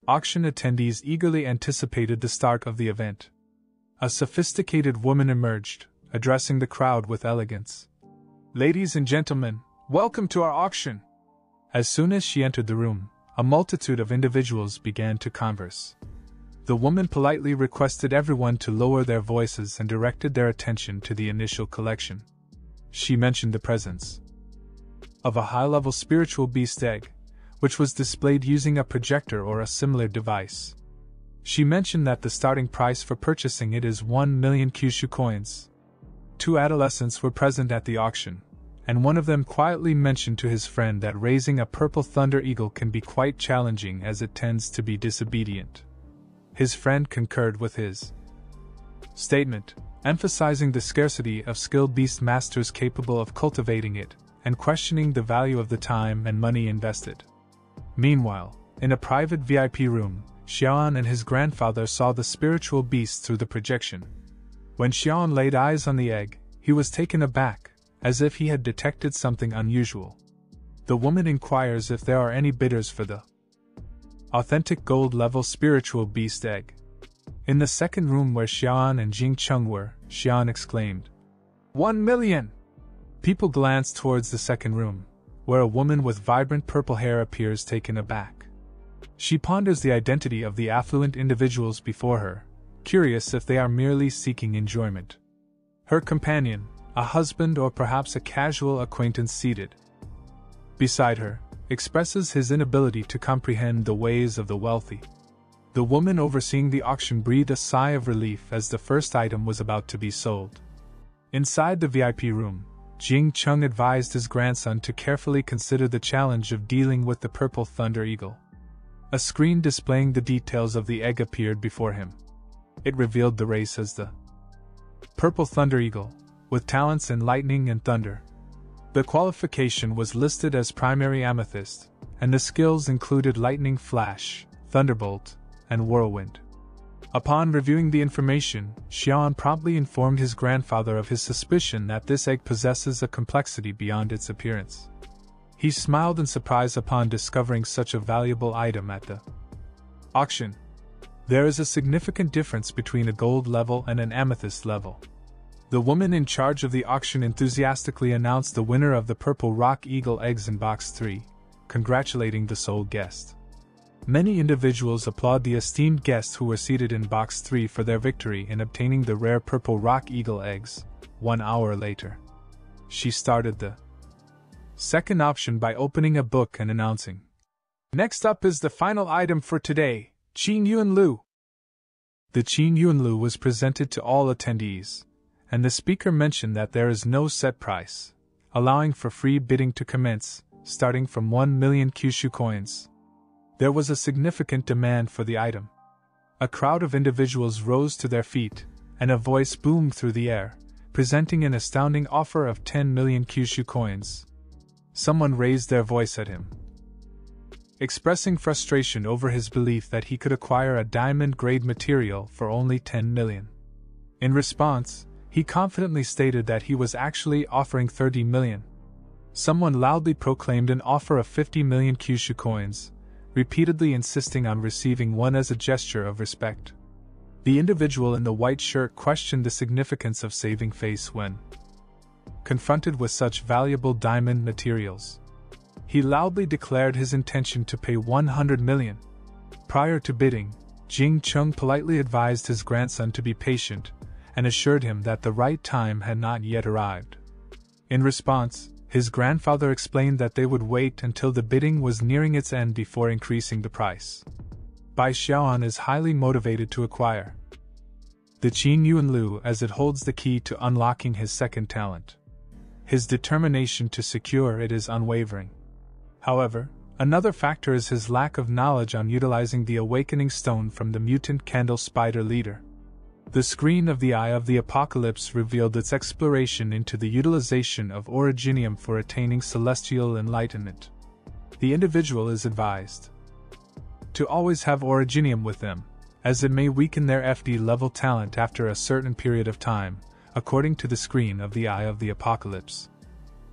Auction attendees eagerly anticipated the start of the event. A sophisticated woman emerged, addressing the crowd with elegance. "Ladies and gentlemen, welcome to our auction." As soon as she entered the room, a multitude of individuals began to converse. The woman politely requested everyone to lower their voices and directed their attention to the initial collection. She mentioned the presence of a high-level spiritual beast egg, which was displayed using a projector or a similar device. She mentioned that the starting price for purchasing it is 1 million Kyushu coins. 2 adolescents were present at the auction, and one of them quietly mentioned to his friend that raising a purple thunder eagle can be quite challenging as it tends to be disobedient. His friend concurred with his statement, emphasizing the scarcity of skilled beast masters capable of cultivating it, and questioning the value of the time and money invested. Meanwhile, in a private VIP room, Xiaoan and his grandfather saw the spiritual beast through the projection. When Xiaoan laid eyes on the egg, he was taken aback, as if he had detected something unusual. The woman inquires if there are any bidders for the authentic gold-level spiritual beast egg. In the second room where Xiaoan and Jing Cheng were, Xiaoan exclaimed, 1 million! People glance towards the second room, where a woman with vibrant purple hair appears taken aback. She ponders the identity of the affluent individuals before her, curious if they are merely seeking enjoyment. Her companion, a husband or perhaps a casual acquaintance seated beside her, expresses his inability to comprehend the ways of the wealthy. The woman overseeing the auction breathed a sigh of relief as the first item was about to be sold. Inside the VIP room, Jing Cheng advised his grandson to carefully consider the challenge of dealing with the purple thunder eagle. A screen displaying the details of the egg appeared before him. It revealed the race as the purple thunder eagle, with talents in lightning and thunder. The qualification was listed as primary amethyst, and the skills included lightning flash, thunderbolt, and whirlwind. Upon reviewing the information, Xiaoan promptly informed his grandfather of his suspicion that this egg possesses a complexity beyond its appearance. He smiled in surprise upon discovering such a valuable item at the auction. There is a significant difference between a gold level and an amethyst level. The woman in charge of the auction enthusiastically announced the winner of the Purple Rock Eagle eggs in Box 3, congratulating the sole guest. Many individuals applaud the esteemed guests who were seated in Box 3 for their victory in obtaining the rare Purple Rock Eagle eggs. 1 hour later, she started the second option by opening a book and announcing, "Next up is the final item for today, Qin Yuan Lu." The Qin Yuan Lu was presented to all attendees, and the speaker mentioned that there is no set price, allowing for free bidding to commence, starting from 1 million Kyushu coins. There was a significant demand for the item. A crowd of individuals rose to their feet, and a voice boomed through the air, presenting an astounding offer of 10 million Kyushu coins. Someone raised their voice at him, expressing frustration over his belief that he could acquire a diamond-grade material for only 10 million. In response, he confidently stated that he was actually offering 30 million. Someone loudly proclaimed an offer of 50 million Kyushu coins, repeatedly insisting on receiving one as a gesture of respect. The individual in the white shirt questioned the significance of saving face when confronted with such valuable diamond materials. He loudly declared his intention to pay 100 million. Prior to bidding, Jing Cheng politely advised his grandson to be patient, and assured him that the right time had not yet arrived. In response, his grandfather explained that they would wait until the bidding was nearing its end before increasing the price. Bai Xiaoan is highly motivated to acquire the Qin Yuan Lu as it holds the key to unlocking his second talent. His determination to secure it is unwavering. However, another factor is his lack of knowledge on utilizing the awakening stone from the mutant candle spider leader. The screen of the Eye of the Apocalypse revealed its exploration into the utilization of originium for attaining celestial enlightenment. The individual is advised to always have originium with them, as it may weaken their FD level talent after a certain period of time, according to the screen of the Eye of the Apocalypse.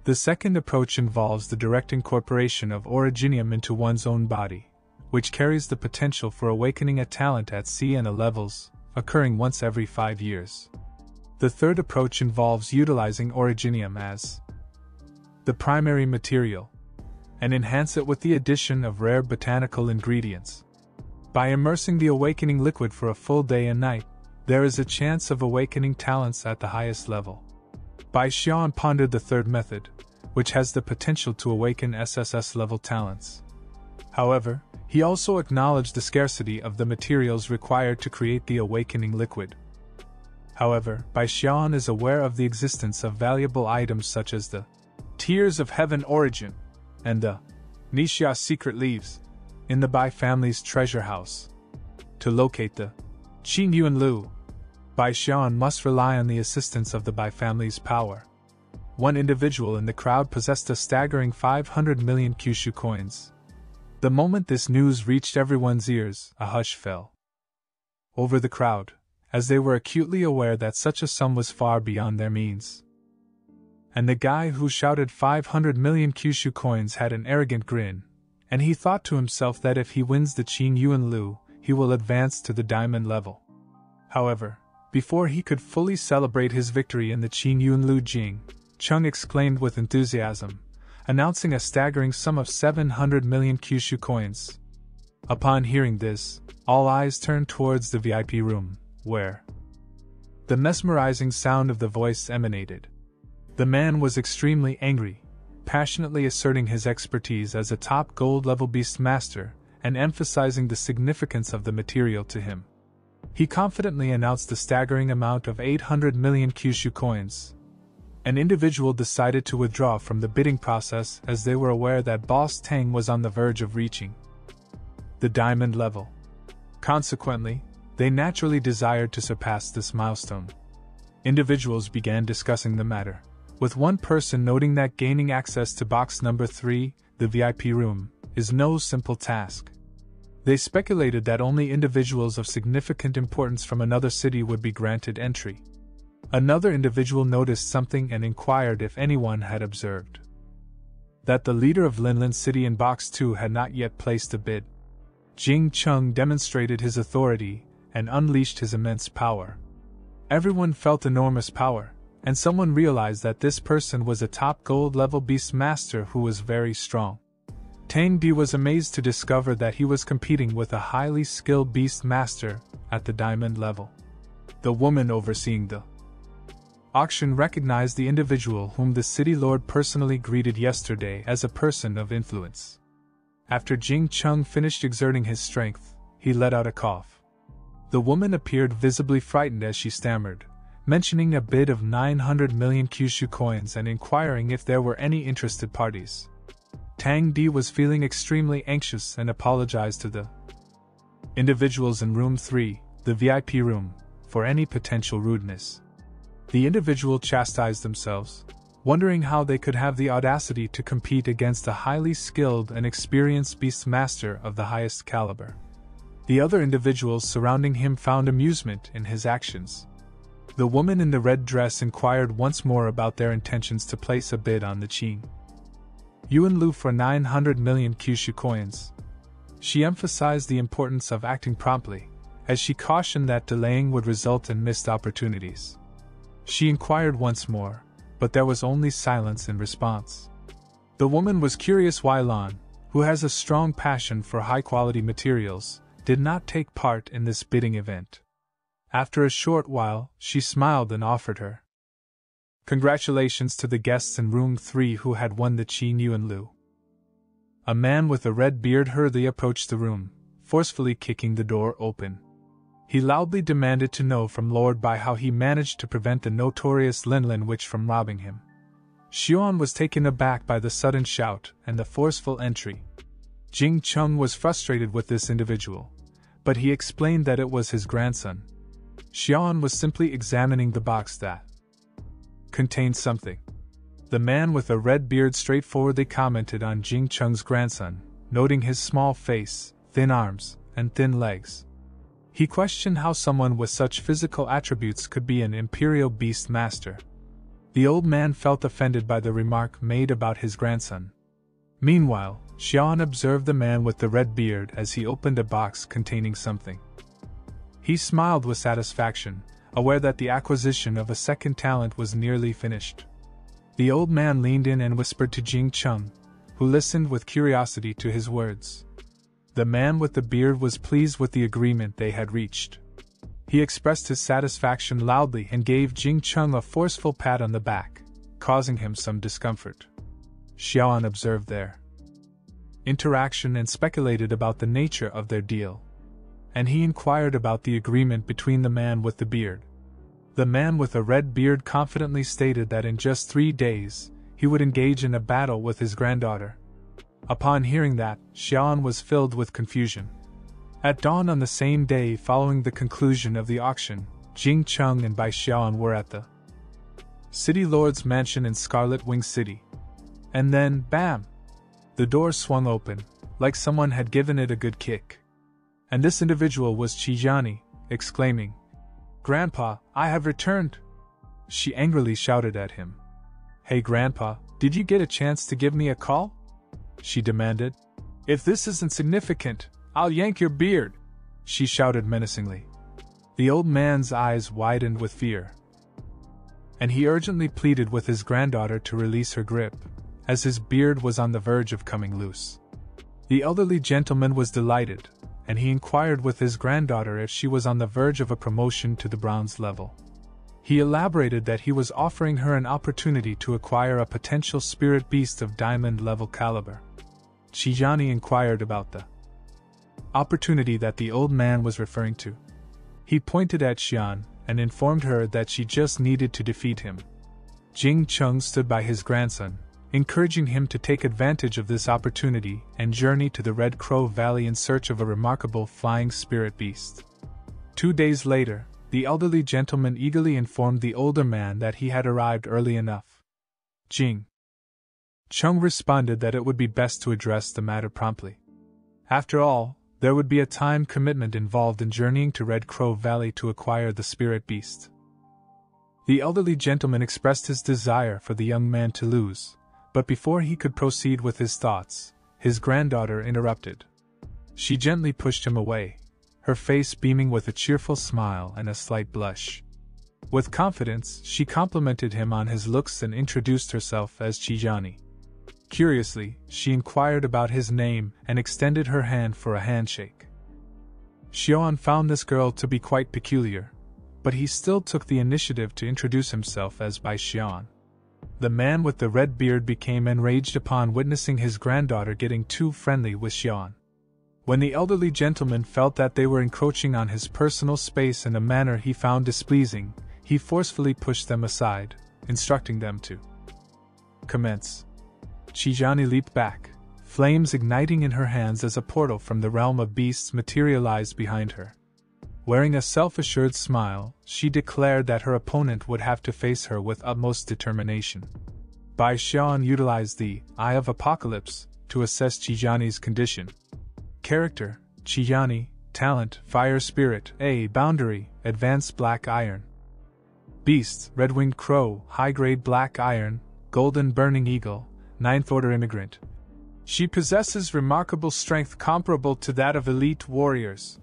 The second approach involves the direct incorporation of originium into one's own body, which carries the potential for awakening a talent at Sienna levels, occurring once every 5 years. The third approach involves utilizing originium as the primary material, and enhance it with the addition of rare botanical ingredients. By immersing the awakening liquid for a full day and night, there is a chance of awakening talents at the highest level. Bai Xian pondered the third method, which has the potential to awaken SSS-level talents. However, he also acknowledged the scarcity of the materials required to create the awakening liquid. However, Bai Xian is aware of the existence of valuable items such as the Tears of Heaven origin and the Nixia secret leaves in the Bai family's treasure house. To locate the Qin Yuanlu, Bai Xian must rely on the assistance of the Bai family's power. One individual in the crowd possessed a staggering 500 million Kyushu coins. The moment this news reached everyone's ears, a hush fell over the crowd, as they were acutely aware that such a sum was far beyond their means. And the guy who shouted 500 million Kyushu coins had an arrogant grin, and he thought to himself that if he wins the Qin Yuanlu, he will advance to the diamond level. However, before he could fully celebrate his victory in the Qin Yuanlu Jing, Chung exclaimed with enthusiasm, announcing a staggering sum of 700 million Kyushu coins. Upon hearing this, all eyes turned towards the VIP room, where the mesmerizing sound of the voice emanated. The man was extremely angry, passionately asserting his expertise as a top gold-level beast master and emphasizing the significance of the material to him. He confidently announced the staggering amount of 800 million Kyushu coins. An individual decided to withdraw from the bidding process as they were aware that Boss Tang was on the verge of reaching the diamond level. Consequently, they naturally desired to surpass this milestone. Individuals began discussing the matter, with one person noting that gaining access to box number 3, the VIP room, is no simple task. They speculated that only individuals of significant importance from another city would be granted entry. Another individual noticed something and inquired if anyone had observed that the leader of Linlin City in Box 2 had not yet placed a bid. Jing Chung demonstrated his authority and unleashed his immense power. Everyone felt enormous power, and someone realized that this person was a top gold-level beast master who was very strong. Tang Di was amazed to discover that he was competing with a highly skilled beast master at the diamond level. The woman overseeing the auction recognized the individual whom the city lord personally greeted yesterday as a person of influence. After Jing Chung finished exerting his strength, he let out a cough. The woman appeared visibly frightened as she stammered, mentioning a bid of 900 million Kyushu coins and inquiring if there were any interested parties. Tang Di was feeling extremely anxious and apologized to the individuals in room 3, the VIP room, for any potential rudeness. The individual chastised themselves, wondering how they could have the audacity to compete against a highly skilled and experienced beast master of the highest caliber. The other individuals surrounding him found amusement in his actions. The woman in the red dress inquired once more about their intentions to place a bid on the Qin Yuanlu for 900 million Kyushu coins. She emphasized the importance of acting promptly, as she cautioned that delaying would result in missed opportunities. She inquired once more, but there was only silence in response. The woman was curious why Lan, who has a strong passion for high-quality materials, did not take part in this bidding event. After a short while, she smiled and offered her congratulations to the guests in room 3 who had won the Qin Yuanlu. A man with a red beard hurriedly approached the room, forcefully kicking the door open. He loudly demanded to know from Lord Bai how he managed to prevent the notorious Linlin witch from robbing him. Xion was taken aback by the sudden shout and the forceful entry. Jing Chung was frustrated with this individual, but he explained that it was his grandson. Xion was simply examining the box that contained something. The man with a red beard straightforwardly commented on Jing Chung's grandson, noting his small face, thin arms, and thin legs. He questioned how someone with such physical attributes could be an imperial beast master. The old man felt offended by the remark made about his grandson. Meanwhile, Xian observed the man with the red beard as he opened a box containing something. He smiled with satisfaction, aware that the acquisition of a second talent was nearly finished. The old man leaned in and whispered to Jing Cheng, who listened with curiosity to his words. The man with the beard was pleased with the agreement they had reached. He expressed his satisfaction loudly and gave Jing Cheng a forceful pat on the back, causing him some discomfort. Xiaoan observed their interaction and speculated about the nature of their deal. And he inquired about the agreement between the man with the beard. The man with a red beard confidently stated that in just 3 days, he would engage in a battle with his granddaughter. Upon hearing that, Xiaoan was filled with confusion. At dawn on the same day following the conclusion of the auction, Jing Cheng and Bai Xiaoan were at the City Lord's mansion in Scarlet Wing City. And then, bam! The door swung open, like someone had given it a good kick. And this individual was Qijani, exclaiming, "Grandpa, I have returned!" She angrily shouted at him. "Hey Grandpa, did you get a chance to give me a call?" she demanded. "If this isn't significant, I'll yank your beard!" she shouted menacingly. The old man's eyes widened with fear, and he urgently pleaded with his granddaughter to release her grip, as his beard was on the verge of coming loose. The elderly gentleman was delighted, and he inquired with his granddaughter if she was on the verge of a promotion to the bronze level. He elaborated that he was offering her an opportunity to acquire a potential spirit beast of diamond level caliber. Qijani inquired about the opportunity that the old man was referring to. He pointed at Xian and informed her that she just needed to defeat him. Jing Cheng stood by his grandson, encouraging him to take advantage of this opportunity and journey to the Red Crow Valley in search of a remarkable flying spirit beast. 2 days later, the elderly gentleman eagerly informed the older man that he had arrived early enough. Jing Cheng responded that it would be best to address the matter promptly. After all, there would be a time commitment involved in journeying to Red Crow Valley to acquire the spirit beast. The elderly gentleman expressed his desire for the young man to lose, but before he could proceed with his thoughts, his granddaughter interrupted. She gently pushed him away, her face beaming with a cheerful smile and a slight blush. With confidence, she complimented him on his looks and introduced herself as Qijani. Curiously, she inquired about his name and extended her hand for a handshake. Xiaoan found this girl to be quite peculiar, but he still took the initiative to introduce himself as Bai Xiaoan. The man with the red beard became enraged upon witnessing his granddaughter getting too friendly with Xiaoan. When the elderly gentleman felt that they were encroaching on his personal space in a manner he found displeasing, he forcefully pushed them aside, instructing them to commence. Qijani leaped back, flames igniting in her hands as a portal from the realm of beasts materialized behind her. Wearing a self-assured smile, she declared that her opponent would have to face her with utmost determination. Bai Xiaoan utilized the Eye of Apocalypse to assess Qijani's condition. Character: Qijani. Talent: Fire Spirit. A. Boundary: Advanced Black Iron. Beast: Red-winged Crow, High-grade Black Iron, Golden Burning Eagle, 9th Order Immigrant. She possesses remarkable strength comparable to that of elite warriors.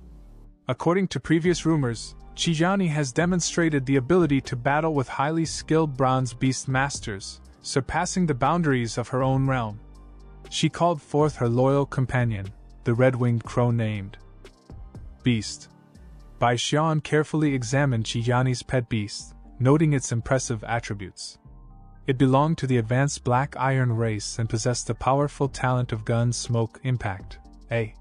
According to previous rumors, Qijani has demonstrated the ability to battle with highly skilled bronze beast masters, surpassing the boundaries of her own realm. She called forth her loyal companion, the red-winged crow named Beast. Bai Xiaoan carefully examined Qijani's pet beast, noting its impressive attributes. It belonged to the advanced Black Iron race and possessed the powerful talent of Gun Smoke Impact. A.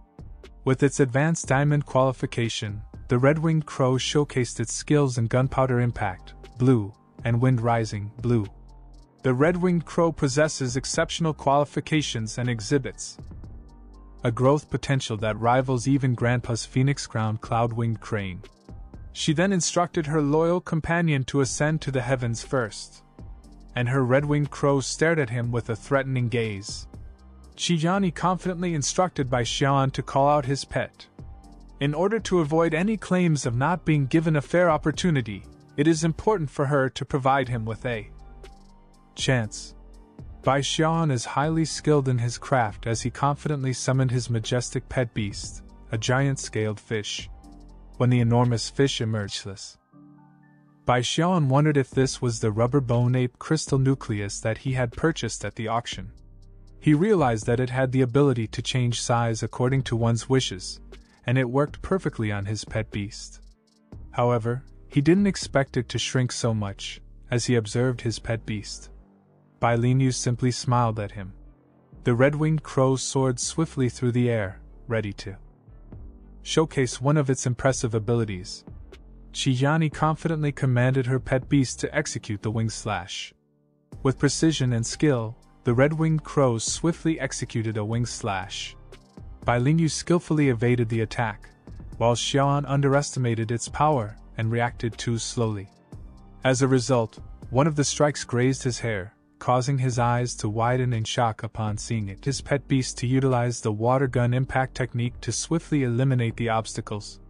With its advanced diamond qualification, the red-winged crow showcased its skills in Gunpowder Impact, Blue, and Wind Rising, Blue. The red-winged crow possesses exceptional qualifications and exhibits a growth potential that rivals even Grandpa's phoenix-crowned cloud-winged crane. She then instructed her loyal companion to ascend to the heavens first, and her red-winged crow stared at him with a threatening gaze. Qijani confidently instructed Bai Xiaoan to call out his pet. In order to avoid any claims of not being given a fair opportunity, it is important for her to provide him with a chance. Bai Xian is highly skilled in his craft as he confidently summoned his majestic pet beast, a giant scaled fish. When the enormous fish emerged, Bai Xian wondered if this was the rubber bone ape crystal nucleus that he had purchased at the auction. He realized that it had the ability to change size according to one's wishes, and it worked perfectly on his pet beast. However, he didn't expect it to shrink so much, as he observed his pet beast. Bai Linyu simply smiled at him. The red-winged crow soared swiftly through the air, ready to showcase one of its impressive abilities. Qiyani confidently commanded her pet beast to execute the wing slash. With precision and skill, the red-winged crow swiftly executed a wing slash. Bai Linyu skillfully evaded the attack, while Xian underestimated its power and reacted too slowly. As a result, one of the strikes grazed his hair, causing his eyes to widen in shock upon seeing it. His pet beast to utilize the water gun impact technique to swiftly eliminate the obstacles.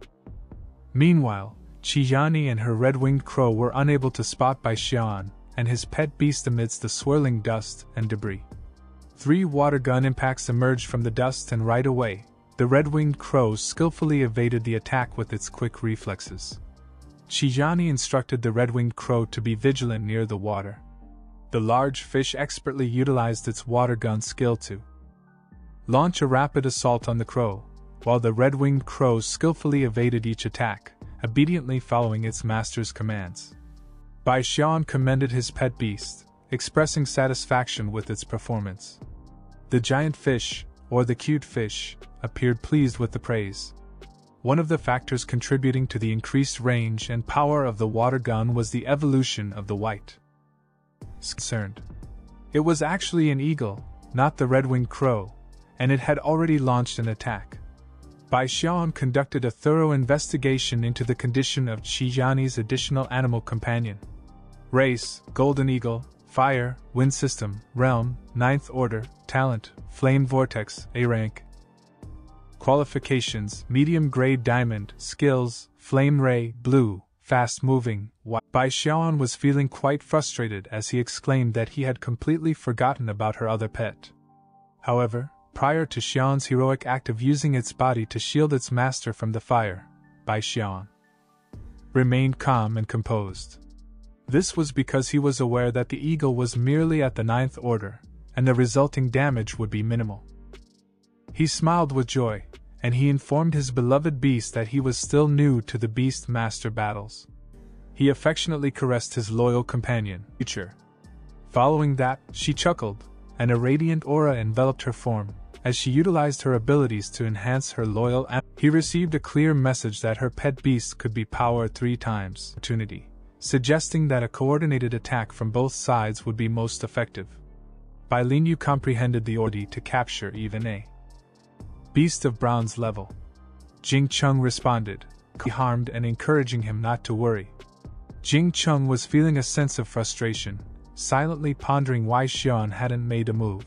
Meanwhile, Qiyani and her red-winged crow were unable to spot Bai Xian and his pet beast amidst the swirling dust and debris. 3 water gun impacts emerged from the dust, and right away, the red-winged crow skillfully evaded the attack with its quick reflexes. Qiyani instructed the red-winged crow to be vigilant near the water. The large fish expertly utilized its water gun skill to launch a rapid assault on the crow, while the red-winged crow skillfully evaded each attack, obediently following its master's commands. Bai Xian commended his pet beast, expressing satisfaction with its performance. The giant fish, or the cute fish, appeared pleased with the praise. One of the factors contributing to the increased range and power of the water gun was the evolution of the white. Concerned. It was actually an eagle, not the red-winged crow, and it had already launched an attack. Bai Xian conducted a thorough investigation into the condition of Qiyani's additional animal companion. Race, Golden Eagle, Fire, Wind System, Realm, 9th Order, Talent, Flame Vortex, A rank. Qualifications, Medium Grade Diamond, Skills, Flame Ray, Blue, Fast Moving, White. Bai Xian was feeling quite frustrated as he exclaimed that he had completely forgotten about her other pet. However, prior to Xian's heroic act of using its body to shield its master from the fire, Bai Xian remained calm and composed. This was because he was aware that the eagle was merely at the 9th order, and the resulting damage would be minimal. He smiled with joy, and he informed his beloved beast that he was still new to the Beast Master battles. He affectionately caressed his loyal companion, Future. Following that, she chuckled, and a radiant aura enveloped her form, as she utilized her abilities to enhance her loyal He received a clear message that her pet beast could be powered 3 times, suggesting that a coordinated attack from both sides would be most effective. Bai Linyu comprehended the order to capture even a beast of bronze level. Jing Cheng responded, harmed and encouraging him not to worry. Jing Cheng was feeling a sense of frustration, silently pondering why Xian hadn't made a move.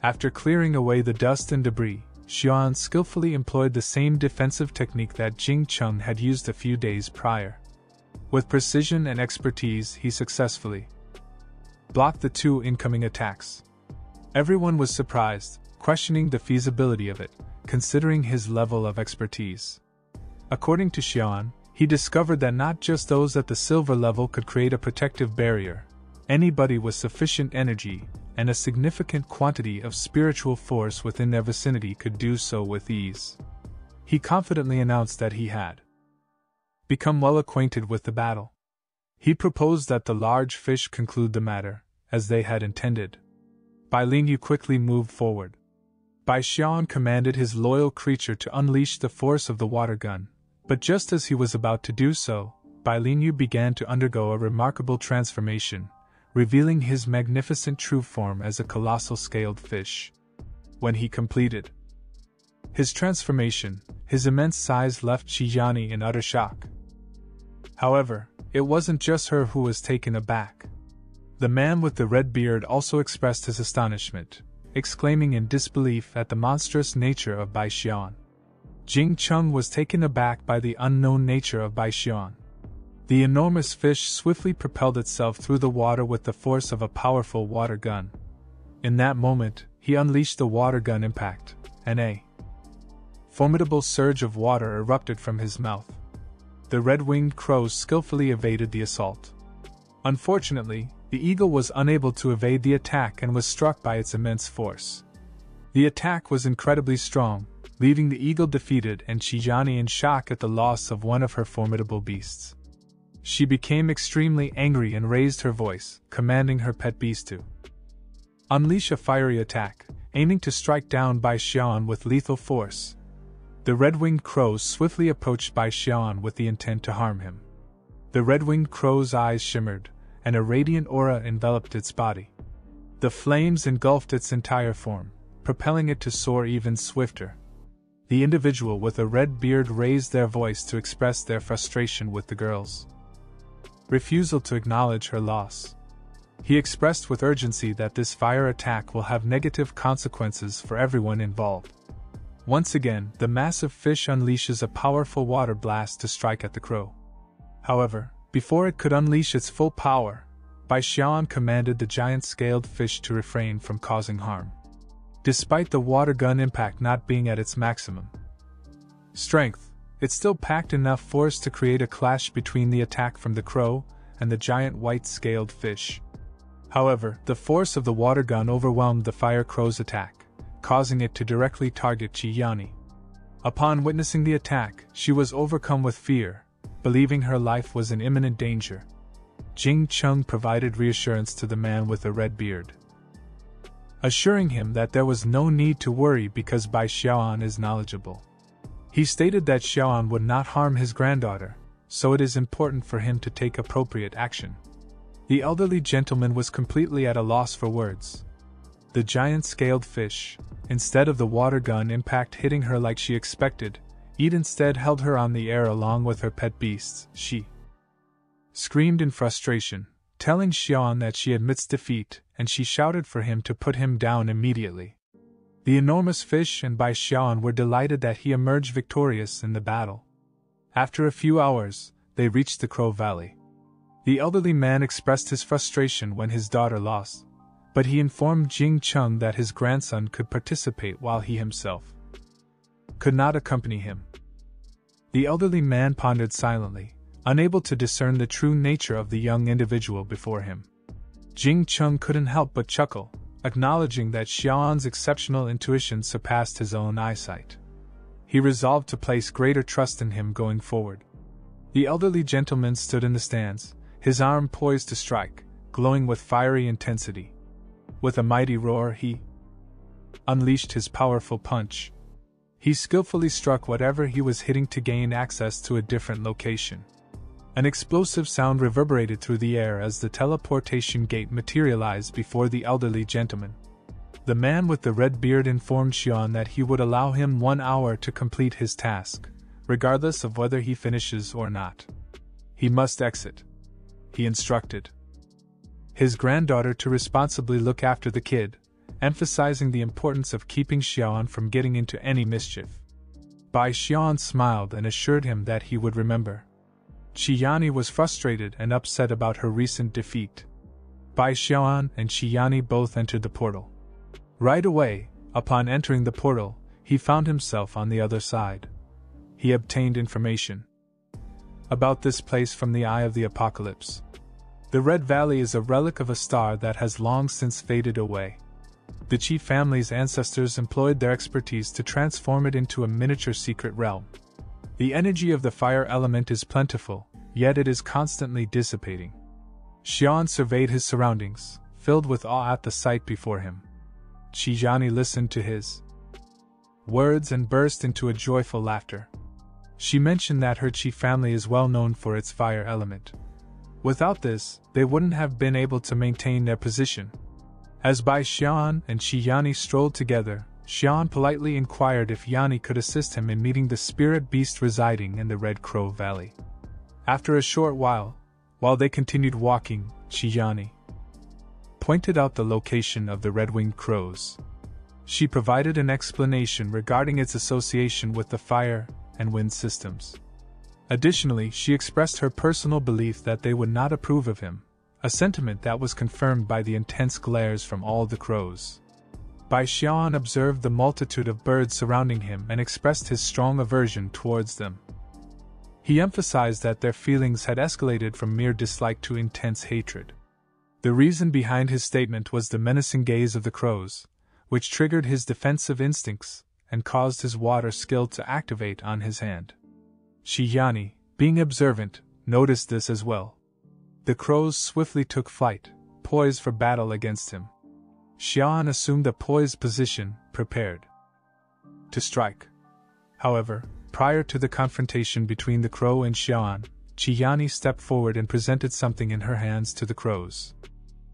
After clearing away the dust and debris, Xian skillfully employed the same defensive technique that Jing Cheng had used a few days prior. With precision and expertise, he successfully blocked the 2 incoming attacks. Everyone was surprised, questioning the feasibility of it, considering his level of expertise. According to Xian, he discovered that not just those at the silver level could create a protective barrier. Anybody with sufficient energy and a significant quantity of spiritual force within their vicinity could do so with ease. He confidently announced that he had become well acquainted with the battle. He proposed that the large fish conclude the matter, as they had intended. Bai Linyu quickly moved forward. Bai Xian commanded his loyal creature to unleash the force of the water gun, but just as he was about to do so, Bai Linyu began to undergo a remarkable transformation, revealing his magnificent true form as a colossal scaled fish. When he completed his transformation, his immense size left Qiyani in utter shock. However, it wasn't just her who was taken aback. The man with the red beard also expressed his astonishment, exclaiming in disbelief at the monstrous nature of Bai Xian. Jing Cheng was taken aback by the unknown nature of Bai Xian. The enormous fish swiftly propelled itself through the water with the force of a powerful water gun. In that moment, he unleashed the water gun impact, and a formidable surge of water erupted from his mouth. The red-winged crows skillfully evaded the assault. Unfortunately, the eagle was unable to evade the attack and was struck by its immense force. The attack was incredibly strong, leaving the eagle defeated and Chiyani in shock at the loss of one of her formidable beasts. She became extremely angry and raised her voice, commanding her pet beast to unleash a fiery attack, aiming to strike down Bai Xian with lethal force. The red-winged crows swiftly approached Bai Xian with the intent to harm him. The red-winged crow's eyes shimmered, and a radiant aura enveloped its body. The flames engulfed its entire form, propelling it to soar even swifter. The individual with a red beard raised their voice to express their frustration with the girl's refusal to acknowledge her loss. He expressed with urgency that this fire attack will have negative consequences for everyone involved. Once again, the massive fish unleashes a powerful water blast to strike at the crow. However, before it could unleash its full power, Bai Xian commanded the giant-scaled fish to refrain from causing harm. Despite the water gun impact not being at its maximum strength, it still packed enough force to create a clash between the attack from the crow and the giant white-scaled fish. However, the force of the water gun overwhelmed the fire crow's attack, causing it to directly target Chiyani. Upon witnessing the attack, she was overcome with fear, believing her life was in imminent danger. Jing Chung provided reassurance to the man with the red beard, assuring him that there was no need to worry because Bai Xiaoan is knowledgeable. He stated that Xiaoan would not harm his granddaughter, so it is important for him to take appropriate action. The elderly gentleman was completely at a loss for words. The giant-scaled fish, instead of the water gun impact hitting her like she expected, it instead held her on the air along with her pet beasts. She screamed in frustration, telling Xiaoan that she admits defeat, and she shouted for him to put him down immediately. The enormous fish and Bai Xiaoan were delighted that he emerged victorious in the battle. After a few hours, they reached the Crow Valley. The elderly man expressed his frustration when his daughter lost, but he informed Jing Chung that his grandson could participate while he himself could not accompany him. The elderly man pondered silently, unable to discern the true nature of the young individual before him. Jing Chung couldn't help but chuckle, acknowledging that Xiaoan's exceptional intuition surpassed his own eyesight. He resolved to place greater trust in him going forward. The elderly gentleman stood in the stands, his arm poised to strike, glowing with fiery intensity. With a mighty roar, he unleashed his powerful punch. He skillfully struck whatever he was hitting to gain access to a different location. An explosive sound reverberated through the air as the teleportation gate materialized before the elderly gentleman. The man with the red beard informed Xian that he would allow him 1 hour to complete his task, regardless of whether he finishes or not. He must exit, he instructed his granddaughter to responsibly look after the kid, emphasizing the importance of keeping Xiaoan from getting into any mischief. Bai Xian smiled and assured him that he would remember. Chiyani was frustrated and upset about her recent defeat. Bai Xiaoan and Chiyani both entered the portal. Right away, upon entering the portal, he found himself on the other side. He obtained information about this place from the Eye of the Apocalypse. The Red Valley is a relic of a star that has long since faded away. The Qi family's ancestors employed their expertise to transform it into a miniature secret realm. The energy of the fire element is plentiful, yet it is constantly dissipating. Xian surveyed his surroundings, filled with awe at the sight before him. Chiyani listened to his words and burst into a joyful laughter. She mentioned that her Qi family is well known for its fire element. Without this, they wouldn't have been able to maintain their position. As Bai Xian and Chiyani strolled together, Xian politely inquired if Yani could assist him in meeting the spirit beast residing in the Red Crow Valley. After a short while they continued walking, Chiyani pointed out the location of the red-winged crows. She provided an explanation regarding its association with the fire and wind systems. Additionally, she expressed her personal belief that they would not approve of him, a sentiment that was confirmed by the intense glares from all the crows. Bai Xian observed the multitude of birds surrounding him and expressed his strong aversion towards them. He emphasized that their feelings had escalated from mere dislike to intense hatred. The reason behind his statement was the menacing gaze of the crows, which triggered his defensive instincts and caused his water skill to activate on his hand. Shi Yani, being observant, noticed this as well. The crows swiftly took flight, poised for battle against him. Xian assumed a poised position, prepared to strike. However, prior to the confrontation between the crow and Xian, Shi Yani stepped forward and presented something in her hands to the crows.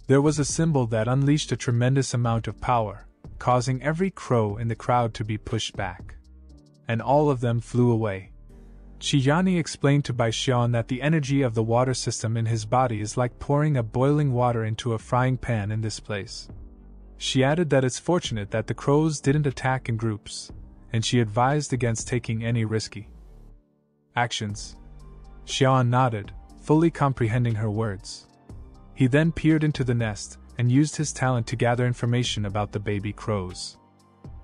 There was a symbol that unleashed a tremendous amount of power, causing every crow in the crowd to be pushed back. And all of them flew away. Shi Yani explained to Bai Xian that the energy of the water system in his body is like pouring a boiling water into a frying pan in this place. She added that it's fortunate that the crows didn't attack in groups, and she advised against taking any risky actions. Xian nodded, fully comprehending her words. He then peered into the nest and used his talent to gather information about the baby crows.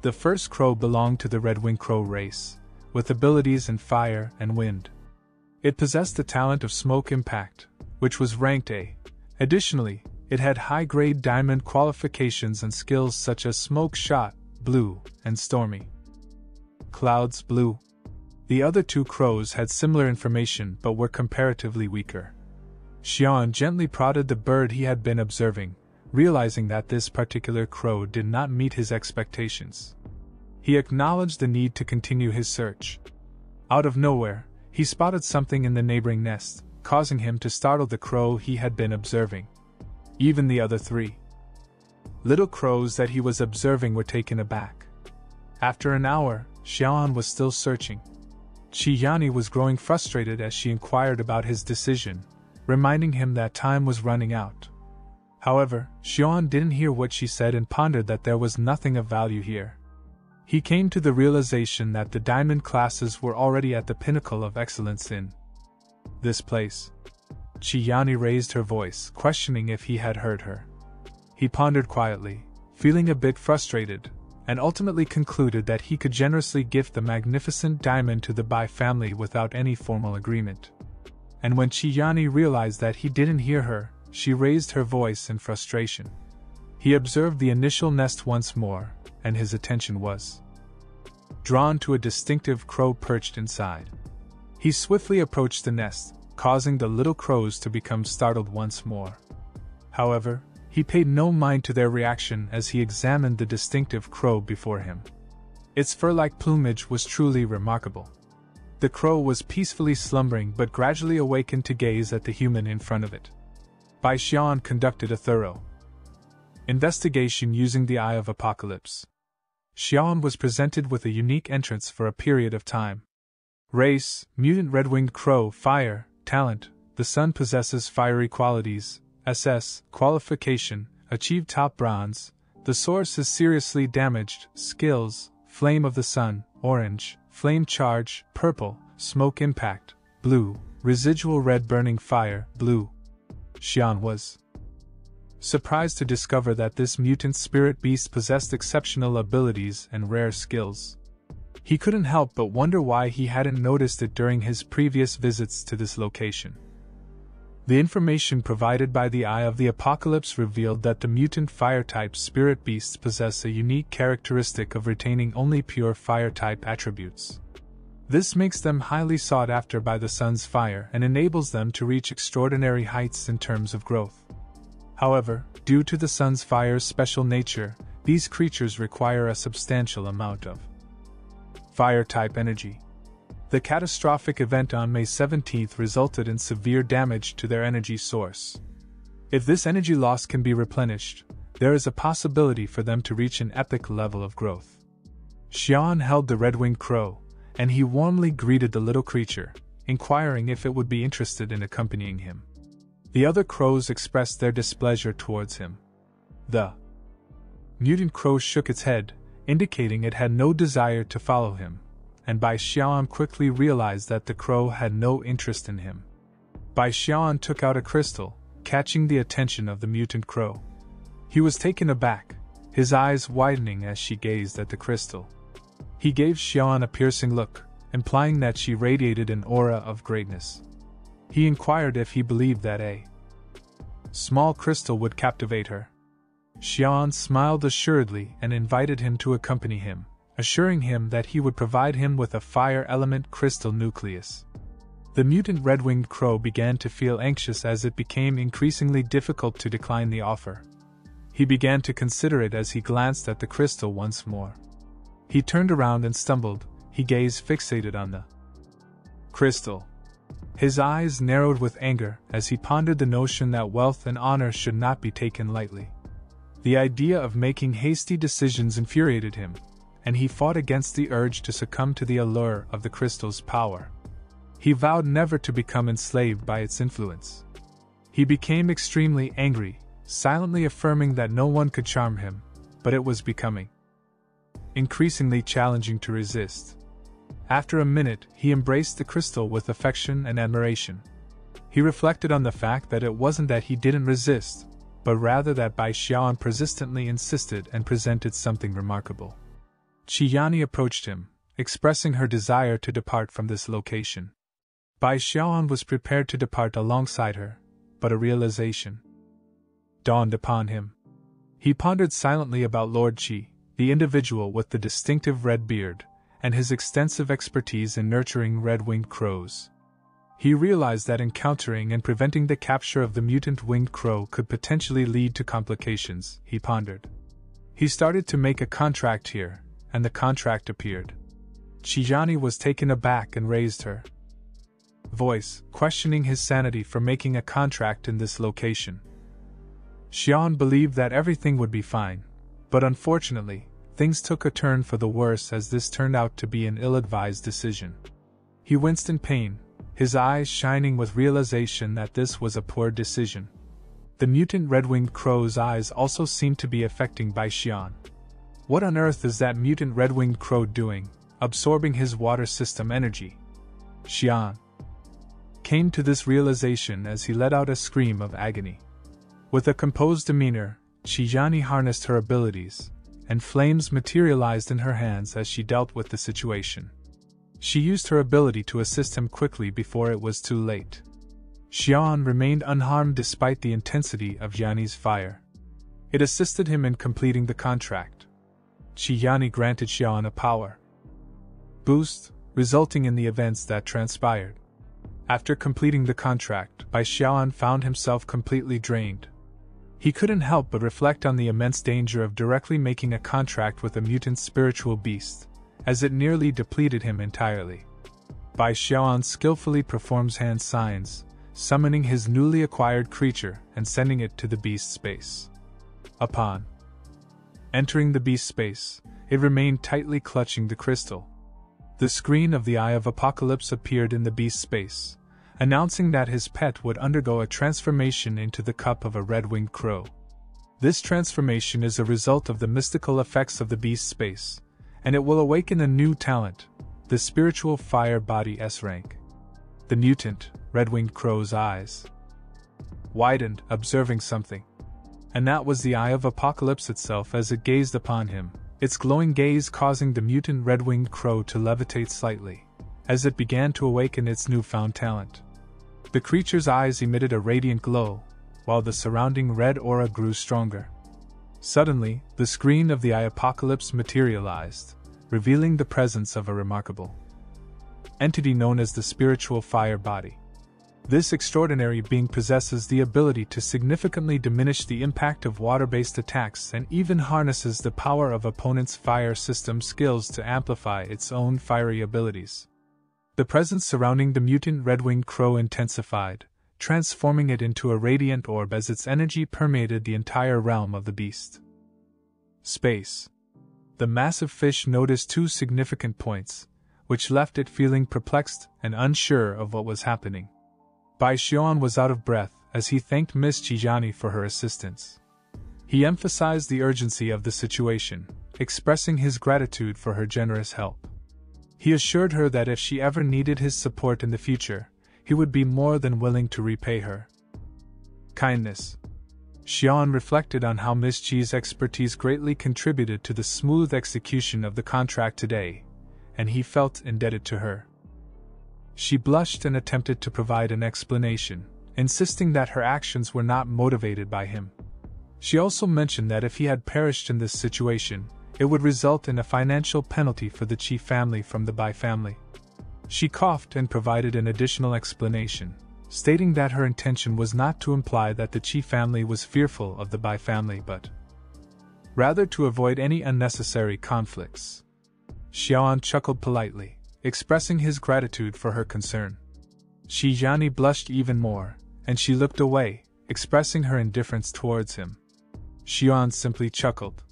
The first crow belonged to the red-winged crow race, with abilities in fire and wind. It possessed the talent of smoke impact, which was ranked A. Additionally, it had high-grade diamond qualifications and skills such as Smoke Shot, Blue, and Stormy Clouds, Blue. The other two crows had similar information but were comparatively weaker. Xian gently prodded the bird he had been observing, realizing that this particular crow did not meet his expectations. He acknowledged the need to continue his search. Out of nowhere, he spotted something in the neighboring nest, causing him to startle the crow he had been observing. Even the other three little crows that he was observing were taken aback. After an hour, Xian was still searching. Shi Yani was growing frustrated as she inquired about his decision, reminding him that time was running out. However, Xian didn't hear what she said and pondered that there was nothing of value here. He came to the realization that the diamond classes were already at the pinnacle of excellence in this place. Shi Yani raised her voice, questioning if he had heard her. He pondered quietly, feeling a bit frustrated, and ultimately concluded that he could generously gift the magnificent diamond to the Bai family without any formal agreement. And when Shi Yani realized that he didn't hear her, she raised her voice in frustration. He observed the initial nest once more, and his attention was drawn to a distinctive crow perched inside. He swiftly approached the nest, causing the little crows to become startled once more. However, he paid no mind to their reaction as he examined the distinctive crow before him. Its fur-like plumage was truly remarkable. The crow was peacefully slumbering but gradually awakened to gaze at the human in front of it. Bai Xian conducted a thorough investigation using the Eye of Apocalypse. Xian was presented with a unique entrance for a period of time. Race, mutant red-winged crow, fire, talent, the sun possesses fiery qualities, SS, qualification, achieved top bronze, the source is seriously damaged, skills, flame of the sun, orange, flame charge, purple, smoke impact, blue, residual red burning fire, blue. Xian was surprised to discover that this mutant spirit beast possessed exceptional abilities and rare skills. He couldn't help but wonder why he hadn't noticed it during his previous visits to this location. The information provided by the Eye of the Apocalypse revealed that the mutant fire-type spirit beasts possess a unique characteristic of retaining only pure fire-type attributes. This makes them highly sought after by the sun's fire and enables them to reach extraordinary heights in terms of growth. However, due to the sun's fire's special nature, these creatures require a substantial amount of fire-type energy. The catastrophic event on May 17th resulted in severe damage to their energy source. If this energy loss can be replenished, there is a possibility for them to reach an epic level of growth. Xian held the red-winged crow, and he warmly greeted the little creature, inquiring if it would be interested in accompanying him. The other crows expressed their displeasure towards him. The mutant crow shook its head, indicating it had no desire to follow him, and Bai Xian quickly realized that the crow had no interest in him. Bai Xian took out a crystal, catching the attention of the mutant crow. He was taken aback, his eyes widening as she gazed at the crystal. He gave Xian a piercing look, implying that she radiated an aura of greatness. He inquired if he believed that a small crystal would captivate her. Xian smiled assuredly and invited him to accompany him, assuring him that he would provide him with a fire element crystal nucleus. The mutant red-winged crow began to feel anxious as it became increasingly difficult to decline the offer. He began to consider it as he glanced at the crystal once more. He turned around and stumbled, his gaze fixated on the crystal. His eyes narrowed with anger as he pondered the notion that wealth and honor should not be taken lightly. The idea of making hasty decisions infuriated him, and he fought against the urge to succumb to the allure of the crystal's power. He vowed never to become enslaved by its influence. He became extremely angry, silently affirming that no one could charm him, but it was becoming increasingly challenging to resist. After a minute, he embraced the crystal with affection and admiration. He reflected on the fact that it wasn't that he didn't resist, but rather that Bai Xiaoan persistently insisted and presented something remarkable. Qiyani approached him, expressing her desire to depart from this location. Bai Xiaoan was prepared to depart alongside her, but a realization dawned upon him. He pondered silently about Lord Qi, the individual with the distinctive red beard, and his extensive expertise in nurturing red-winged crows. He realized that encountering and preventing the capture of the mutant winged crow could potentially lead to complications, he pondered. He started to make a contract here, and the contract appeared. Qiyani was taken aback and raised her voice, questioning his sanity for making a contract in this location. Xian believed that everything would be fine, but unfortunately, things took a turn for the worse as this turned out to be an ill-advised decision. He winced in pain, his eyes shining with realization that this was a poor decision. The mutant red-winged crow's eyes also seemed to be affecting Bai Xiaoan. What on earth is that mutant red-winged crow doing, absorbing his water system energy? Xian came to this realization as he let out a scream of agony. With a composed demeanor, Qiyani harnessed her abilities, and flames materialized in her hands as she dealt with the situation. She used her ability to assist him quickly before it was too late. Xian remained unharmed despite the intensity of Yanni's fire. It assisted him in completing the contract. Qiyani granted Xian a power boost, resulting in the events that transpired. After completing the contract, Bai Xiaoan found himself completely drained. He couldn't help but reflect on the immense danger of directly making a contract with a mutant spiritual beast, as it nearly depleted him entirely. Bai Xiaoan skillfully performs hand signs, summoning his newly acquired creature and sending it to the beast space. Upon entering the beast space, it remained tightly clutching the crystal. The screen of the Eye of Apocalypse appeared in the beast space, announcing that his pet would undergo a transformation into the cup of a red-winged crow. This transformation is a result of the mystical effects of the beast space, and it will awaken a new talent, the spiritual fire body S rank. The mutant, red-winged crow's eyes widened, observing something. And that was the Eye of Apocalypse itself as it gazed upon him, its glowing gaze causing the mutant red-winged crow to levitate slightly, as it began to awaken its newfound talent. The creature's eyes emitted a radiant glow, while the surrounding red aura grew stronger. Suddenly, the screen of the Eye Apocalypse materialized, revealing the presence of a remarkable entity known as the spiritual fire body. This extraordinary being possesses the ability to significantly diminish the impact of water-based attacks and even harnesses the power of opponents' fire system skills to amplify its own fiery abilities. The presence surrounding the mutant red-winged crow intensified, transforming it into a radiant orb as its energy permeated the entire realm of the beast space. The massive fish noticed two significant points, which left it feeling perplexed and unsure of what was happening. Bai Xiaoan was out of breath as he thanked Miss Qiyani for her assistance. He emphasized the urgency of the situation, expressing his gratitude for her generous help. He assured her that if she ever needed his support in the future, he would be more than willing to repay her. Kindness. Xian reflected on how Miss Ji's expertise greatly contributed to the smooth execution of the contract today, and he felt indebted to her. She blushed and attempted to provide an explanation, insisting that her actions were not motivated by him. She also mentioned that if he had perished in this situation, it would result in a financial penalty for the Qi family from the Bai family. She coughed and provided an additional explanation, stating that her intention was not to imply that the Qi family was fearful of the Bai family but rather to avoid any unnecessary conflicts. Xiaoan chuckled politely, expressing his gratitude for her concern. Shi Yani blushed even more, and she looked away, expressing her indifference towards him. Xiaoan simply chuckled.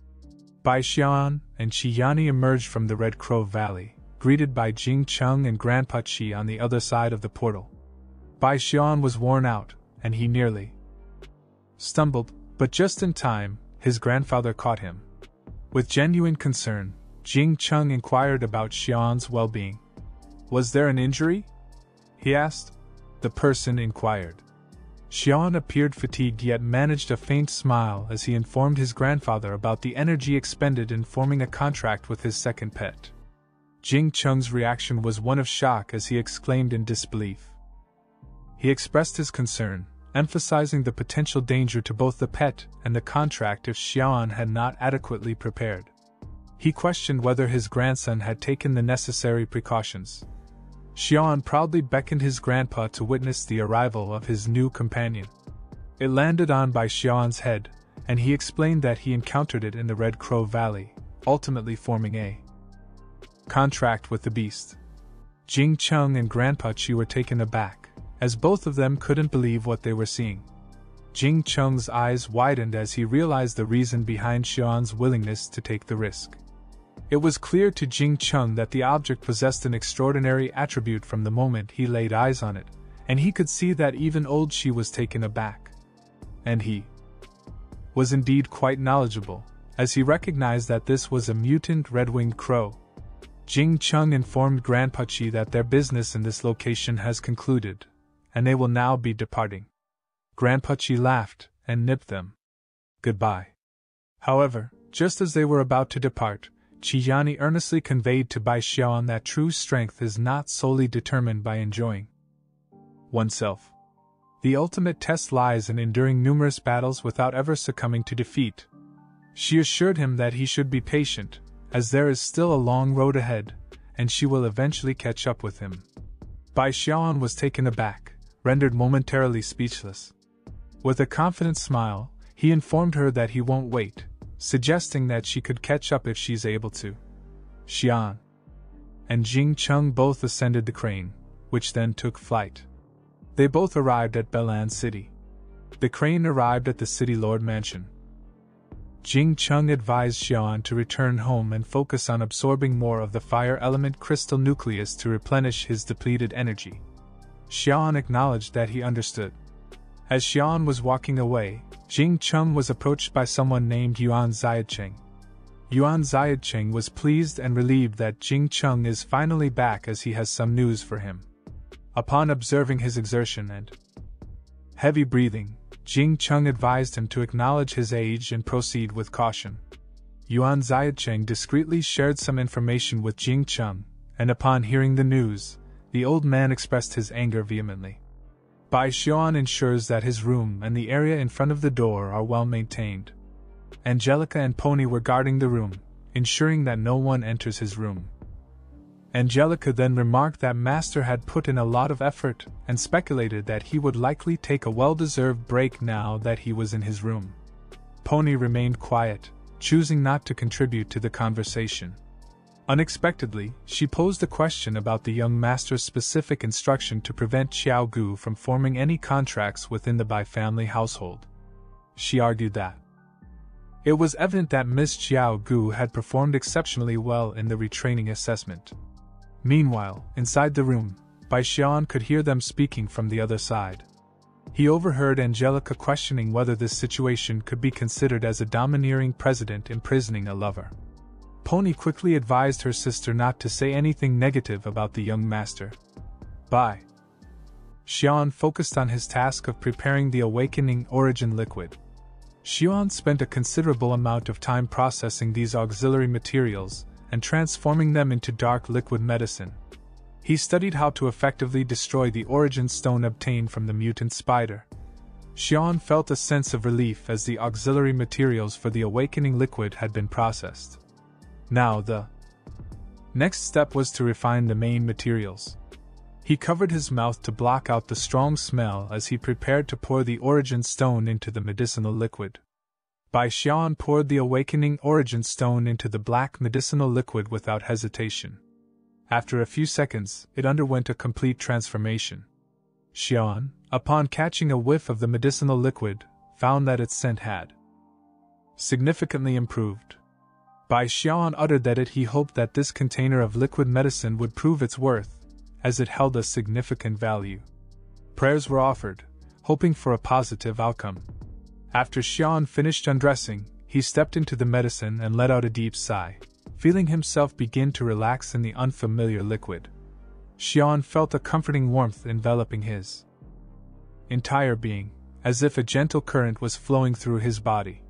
Bai Xiaoan and Shi Yani emerged from the Red Crow Valley, greeted by Jing Cheng and Grandpa Qi on the other side of the portal. Bai Xiaoan was worn out, and he nearly stumbled, but just in time, his grandfather caught him. With genuine concern, Jing Cheng inquired about Xiaoan's well-being. "Was there an injury?" he asked. The person inquired. Xiaoan appeared fatigued yet managed a faint smile as he informed his grandfather about the energy expended in forming a contract with his second pet. Jing Cheng's reaction was one of shock as he exclaimed in disbelief. He expressed his concern, emphasizing the potential danger to both the pet and the contract if Xiaoan had not adequately prepared. He questioned whether his grandson had taken the necessary precautions. Xiaoan proudly beckoned his grandpa to witness the arrival of his new companion. It landed on Bai Xiaoan's head, and he explained that he encountered it in the Red Crow Valley, ultimately forming a contract with the beast. Jing Cheng and Grandpa Qi were taken aback, as both of them couldn't believe what they were seeing. Jing Cheng's eyes widened as he realized the reason behind Xiaoan's willingness to take the risk. It was clear to Jing Cheng that the object possessed an extraordinary attribute from the moment he laid eyes on it, and he could see that even old Qi was taken aback. And he was indeed quite knowledgeable, as he recognized that this was a mutant red-winged crow. Jing Cheng informed Grandpa Qi that their business in this location has concluded, and they will now be departing. Grandpa Qi laughed and nipped them. Goodbye. However, just as they were about to depart, Qi Yani earnestly conveyed to Bai Xiaoan that true strength is not solely determined by enjoying oneself. The ultimate test lies in enduring numerous battles without ever succumbing to defeat. She assured him that he should be patient, as there is still a long road ahead, and she will eventually catch up with him. Bai Xiaoan was taken aback, rendered momentarily speechless. With a confident smile, he informed her that he won't wait, suggesting that she could catch up if she's able to. Xian and Jing Cheng both ascended the crane, which then took flight. They both arrived at Belan City. The crane arrived at the City Lord Mansion. Jing Cheng advised Xian to return home and focus on absorbing more of the fire element crystal nucleus to replenish his depleted energy. Xian acknowledged that he understood. As Xian was walking away, Jing Cheng was approached by someone named Yuan Xiaocheng. Yuan Xiaocheng was pleased and relieved that Jing Cheng is finally back as he has some news for him. Upon observing his exertion and heavy breathing, Jing Cheng advised him to acknowledge his age and proceed with caution. Yuan Xiaocheng discreetly shared some information with Jing Cheng, and upon hearing the news, the old man expressed his anger vehemently. Bai Xiaoan ensures that his room and the area in front of the door are well maintained. Angelica and Pony were guarding the room, ensuring that no one enters his room. Angelica then remarked that Master had put in a lot of effort and speculated that he would likely take a well-deserved break now that he was in his room. Pony remained quiet, choosing not to contribute to the conversation. Unexpectedly, she posed a question about the young master's specific instruction to prevent Xiao Gu from forming any contracts within the Bai family household. She argued that it was evident that Miss Xiao Gu had performed exceptionally well in the retraining assessment. Meanwhile, inside the room, Bai Xiaoan could hear them speaking from the other side. He overheard Angelica questioning whether this situation could be considered as a domineering president imprisoning a lover. Pony quickly advised her sister not to say anything negative about the young master. Bai Xian focused on his task of preparing the awakening origin liquid. Xian spent a considerable amount of time processing these auxiliary materials and transforming them into dark liquid medicine. He studied how to effectively destroy the origin stone obtained from the mutant spider. Xian felt a sense of relief as the auxiliary materials for the awakening liquid had been processed. Now the next step was to refine the main materials. He covered his mouth to block out the strong smell as he prepared to pour the origin stone into the medicinal liquid. Bai Xian poured the awakening origin stone into the black medicinal liquid without hesitation. After a few seconds, it underwent a complete transformation. Xian, upon catching a whiff of the medicinal liquid, found that its scent had significantly improved. Bai Xian uttered that he hoped that this container of liquid medicine would prove its worth, as it held a significant value. Prayers were offered, hoping for a positive outcome. After Xian finished undressing, he stepped into the medicine and let out a deep sigh, feeling himself begin to relax in the unfamiliar liquid. Xian felt a comforting warmth enveloping his entire being, as if a gentle current was flowing through his body.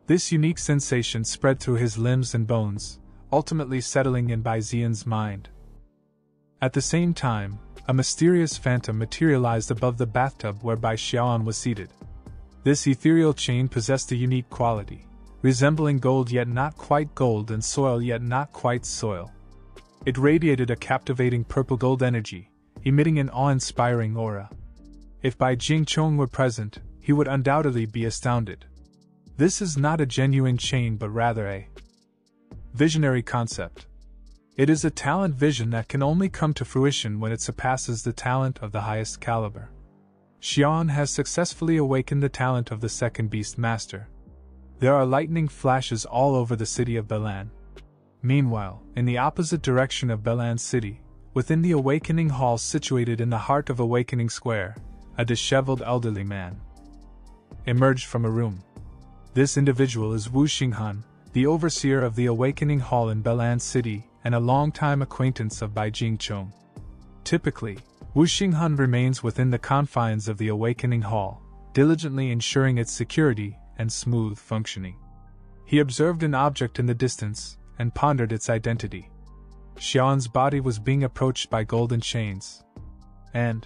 This unique sensation spread through his limbs and bones, ultimately settling in Bai Xian's mind. At the same time, a mysterious phantom materialized above the bathtub where Bai Xian was seated. This ethereal chain possessed a unique quality, resembling gold yet not quite gold and soil yet not quite soil. It radiated a captivating purple gold energy, emitting an awe-inspiring aura. If Bai Jingchong were present, he would undoubtedly be astounded. This is not a genuine chain but rather a visionary concept. It is a talent vision that can only come to fruition when it surpasses the talent of the highest caliber. Xian has successfully awakened the talent of the second beast master. There are lightning flashes all over the city of Belan. Meanwhile, in the opposite direction of Belan City, within the awakening hall situated in the heart of Awakening Square, a disheveled elderly man emerged from a room. This individual is Wu Xinghan, the overseer of the Awakening Hall in Belan City and a longtime acquaintance of Bai Jingchong. Typically, Wu Xinghan remains within the confines of the Awakening Hall, diligently ensuring its security and smooth functioning. He observed an object in the distance and pondered its identity. Xian's body was being approached by golden chains, and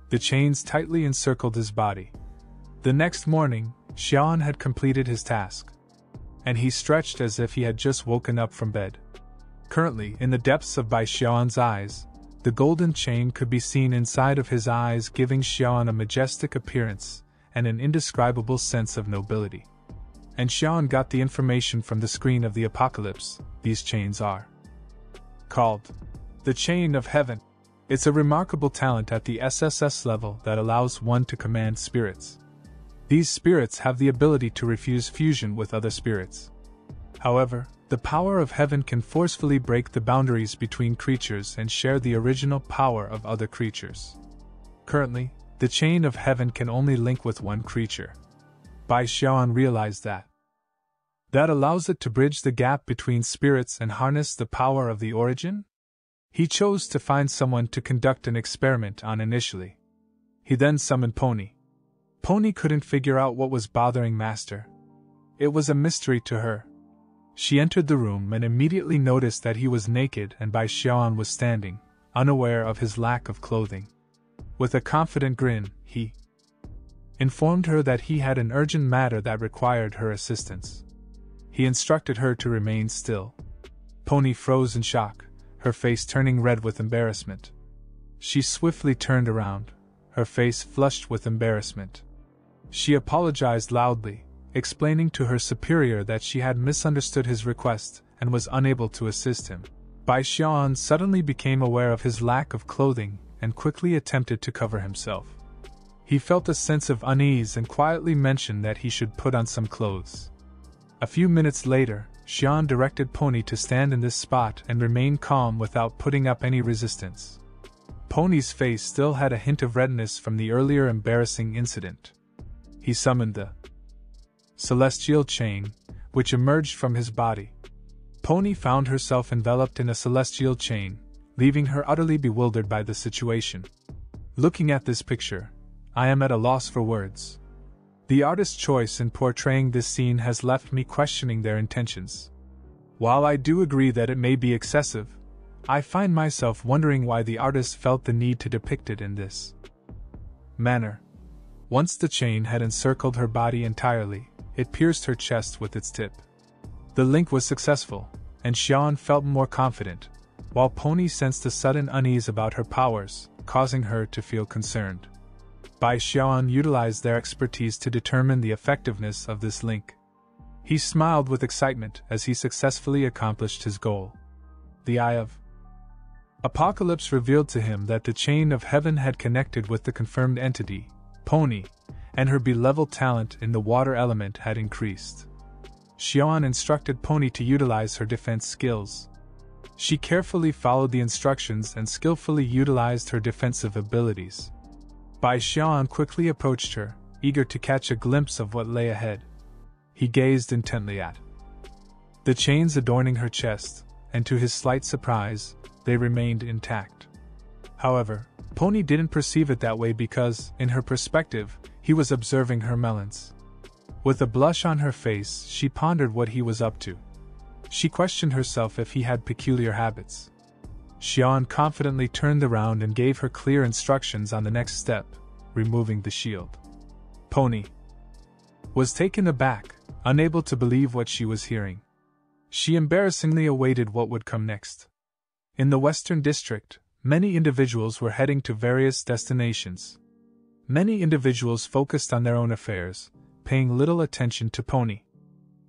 the chains tightly encircled his body. The next morning, Xian had completed his task, and he stretched as if he had just woken up from bed. Currently, in the depths of Bai Xian's eyes, the golden chain could be seen inside of his eyes, giving Xian a majestic appearance and an indescribable sense of nobility. And Xian got the information from the screen of the apocalypse. These chains are called the Chain of Heaven. It's a remarkable talent at the SSS level that allows one to command spirits. These spirits have the ability to refuse fusion with other spirits. However, the power of heaven can forcefully break the boundaries between creatures and share the original power of other creatures. Currently, the Chain of Heaven can only link with one creature. Bai Xian realized that allows it to bridge the gap between spirits and harness the power of the origin. He chose to find someone to conduct an experiment on initially. He then summoned Pony. Pony couldn't figure out what was bothering Master. It was a mystery to her. She entered the room and immediately noticed that he was naked and Bai Xian was standing, unaware of his lack of clothing. With a confident grin, he informed her that he had an urgent matter that required her assistance. He instructed her to remain still. Pony froze in shock, her face turning red with embarrassment. She swiftly turned around, her face flushed with embarrassment. She apologized loudly, explaining to her superior that she had misunderstood his request and was unable to assist him. Bai Xian suddenly became aware of his lack of clothing and quickly attempted to cover himself. He felt a sense of unease and quietly mentioned that he should put on some clothes. A few minutes later, Xian directed Pony to stand in this spot and remain calm without putting up any resistance. Pony's face still had a hint of redness from the earlier embarrassing incident. He summoned the celestial chain, which emerged from his body. Pony found herself enveloped in a celestial chain, leaving her utterly bewildered by the situation. Looking at this picture, I am at a loss for words. The artist's choice in portraying this scene has left me questioning their intentions. While I do agree that it may be excessive, I find myself wondering why the artist felt the need to depict it in this manner. Once the chain had encircled her body entirely, it pierced her chest with its tip. The link was successful, and Xian felt more confident, while Pony sensed a sudden unease about her powers, causing her to feel concerned. Bai Xian utilized their expertise to determine the effectiveness of this link. He smiled with excitement as he successfully accomplished his goal. The Eye of Apocalypse revealed to him that the chain of heaven had connected with the confirmed entity, Pony, and her B-level talent in the water element had increased. Xian instructed Pony to utilize her defense skills. She carefully followed the instructions and skillfully utilized her defensive abilities. Bai Xian quickly approached her, eager to catch a glimpse of what lay ahead. He gazed intently at the chains adorning her chest, and to his slight surprise, they remained intact. However, Pony didn't perceive it that way because, in her perspective, he was observing her melons. With a blush on her face, she pondered what he was up to. She questioned herself if he had peculiar habits. Xian confidently turned around and gave her clear instructions on the next step, removing the shield. Pony was taken aback, unable to believe what she was hearing. She embarrassingly awaited what would come next. In the Western District, many individuals were heading to various destinations. Many individuals focused on their own affairs, paying little attention to Pony.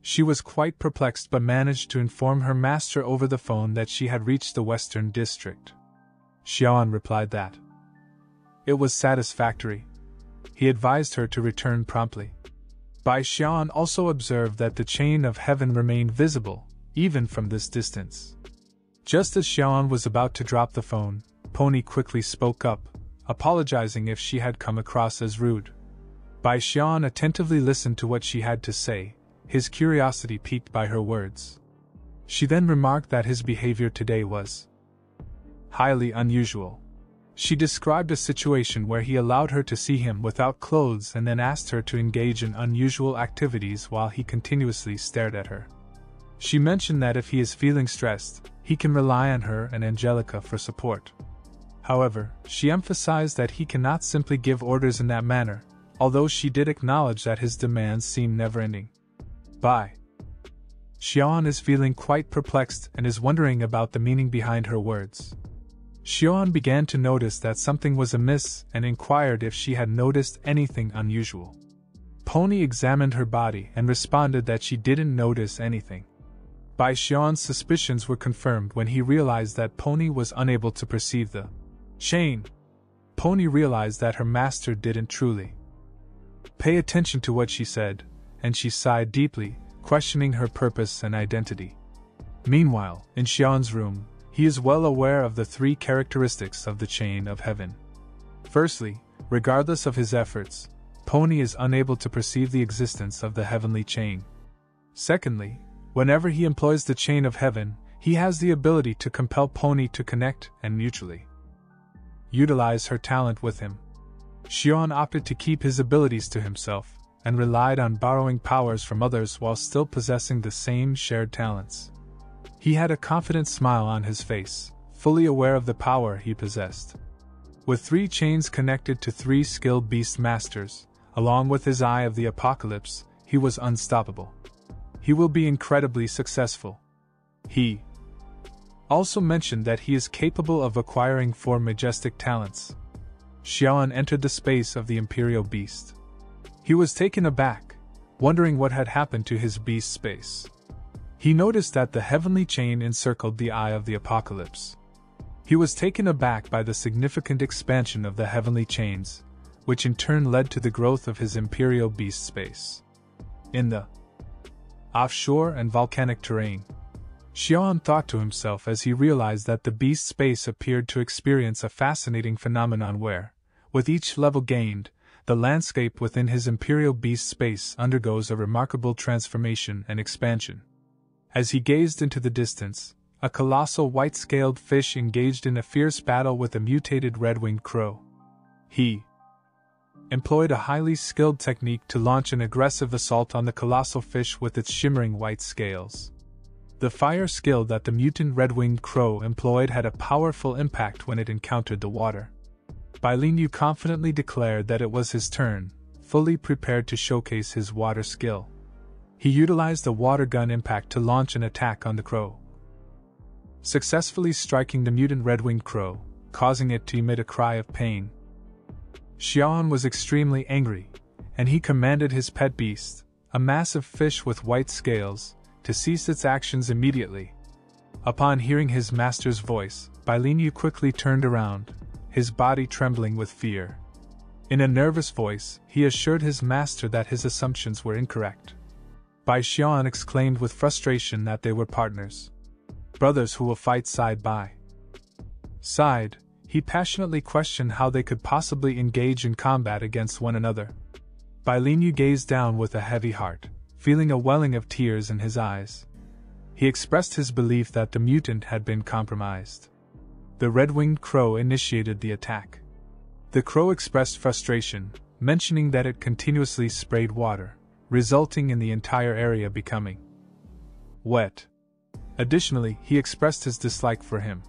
She was quite perplexed but managed to inform her master over the phone that she had reached the Western District. Xian replied that it was satisfactory. He advised her to return promptly. Bai Xian also observed that the chain of heaven remained visible, even from this distance. Just as Xian was about to drop the phone, Pony quickly spoke up, apologizing if she had come across as rude. Bai Xian attentively listened to what she had to say, his curiosity piqued by her words. She then remarked that his behavior today was highly unusual. She described a situation where he allowed her to see him without clothes and then asked her to engage in unusual activities while he continuously stared at her. She mentioned that if he is feeling stressed, he can rely on her and Angelica for support. However, she emphasized that he cannot simply give orders in that manner, although she did acknowledge that his demands seem never-ending. Bai Xian is feeling quite perplexed and is wondering about the meaning behind her words. Xian began to notice that something was amiss and inquired if she had noticed anything unusual. Pony examined her body and responded that she didn't notice anything. Bai Xian's suspicions were confirmed when he realized that Pony was unable to perceive the chain. Pony realized that her master didn't truly pay attention to what she said, and she sighed deeply, questioning her purpose and identity. Meanwhile, in Xian's room, he is well aware of the three characteristics of the chain of heaven. Firstly, regardless of his efforts, Pony is unable to perceive the existence of the heavenly chain. Secondly, whenever he employs the chain of heaven, he has the ability to compel Pony to connect and mutually utilize her talent with him. Xian opted to keep his abilities to himself, and relied on borrowing powers from others while still possessing the same shared talents. He had a confident smile on his face, fully aware of the power he possessed. With 3 chains connected to 3 skilled beast masters, along with his Eye of the Apocalypse, he was unstoppable. He will be incredibly successful. He also mentioned that he is capable of acquiring 4 majestic talents. Xian entered the space of the Imperial Beast. He was taken aback, wondering what had happened to his beast space. He noticed that the heavenly chain encircled the Eye of the Apocalypse. He was taken aback by the significant expansion of the heavenly chains, which in turn led to the growth of his Imperial Beast space. In the offshore and volcanic terrain, Xian thought to himself as he realized that the beast space appeared to experience a fascinating phenomenon where, with each level gained, the landscape within his Imperial Beast space undergoes a remarkable transformation and expansion. As he gazed into the distance, a colossal white-scaled fish engaged in a fierce battle with a mutated red-winged crow. He employed a highly skilled technique to launch an aggressive assault on the colossal fish with its shimmering white scales. The fire skill that the mutant red-winged crow employed had a powerful impact when it encountered the water. Bai Linyu confidently declared that it was his turn, fully prepared to showcase his water skill. He utilized the water gun impact to launch an attack on the crow, successfully striking the mutant red-winged crow, causing it to emit a cry of pain. Xiaoan was extremely angry, and he commanded his pet beast, a massive fish with white scales, to cease its actions immediately. Upon hearing his master's voice, Bai Linyu quickly turned around, his body trembling with fear. In a nervous voice, he assured his master that his assumptions were incorrect. Bai Xiaoan exclaimed with frustration that they were partners, brothers who will fight side by side. He passionately questioned how they could possibly engage in combat against one another. Bai Linyu gazed down with a heavy heart, feeling a welling of tears in his eyes. He expressed his belief that the mutant had been compromised. The red-winged crow initiated the attack. The crow expressed frustration, mentioning that it continuously sprayed water, resulting in the entire area becoming wet. Additionally, he expressed his dislike for him.